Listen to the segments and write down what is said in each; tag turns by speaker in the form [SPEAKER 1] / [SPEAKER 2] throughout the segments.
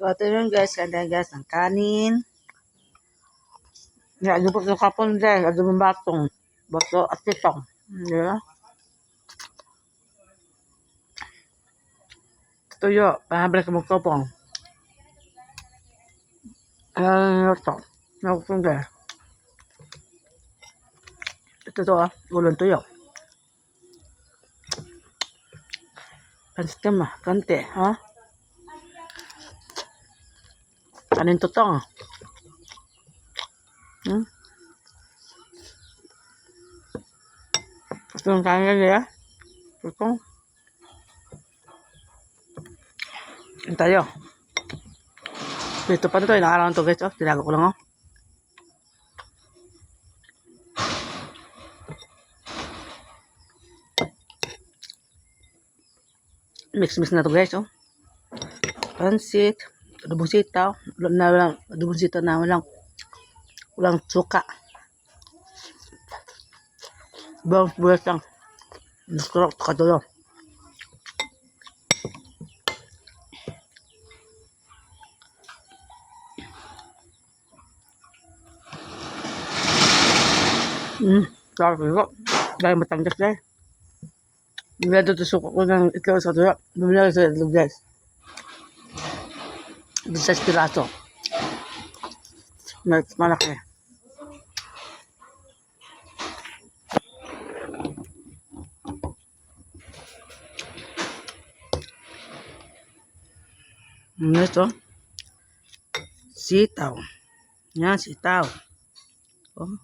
[SPEAKER 1] So, ito yun guys, kanda guys, ng kanin. Nagubot ng kapon guys, nagubot ng batong. Bato at titong. Diba? Tuyo, pahabla ka magkopong. Ano ito? Nagupong guys. Ito to ulong tuyo. Pansit ka ma, kante, ha? Kanin tutong. Ito yung kanin nila. Tutong. Yan tayo. Dito pa nito, inakarawan to guys, oh. Tinago ko lang, oh. Mix na to guys, oh. Pansit, adobong sitaw, adobong sitaw na walang suka. Bawang bulas lang. Naskurok ka tulo. Sarap ito. Dahil matanggas guys. Bumila dito suko ko ng itlog sa tuyo. Bumila sa itlog guys. Dito sa spirato. Malaki. Ito. Sitaw. Yan, sitaw. Oh.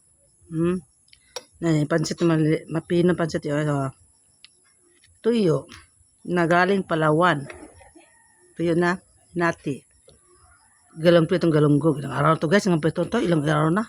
[SPEAKER 1] Pansit na mapino pansit yun. Tuyo. Nagaling Palawan. Tuyo na. Nati. Galang pitong galunggo. Ilang araw to guys. Ilang pitong to. Ilang araw na.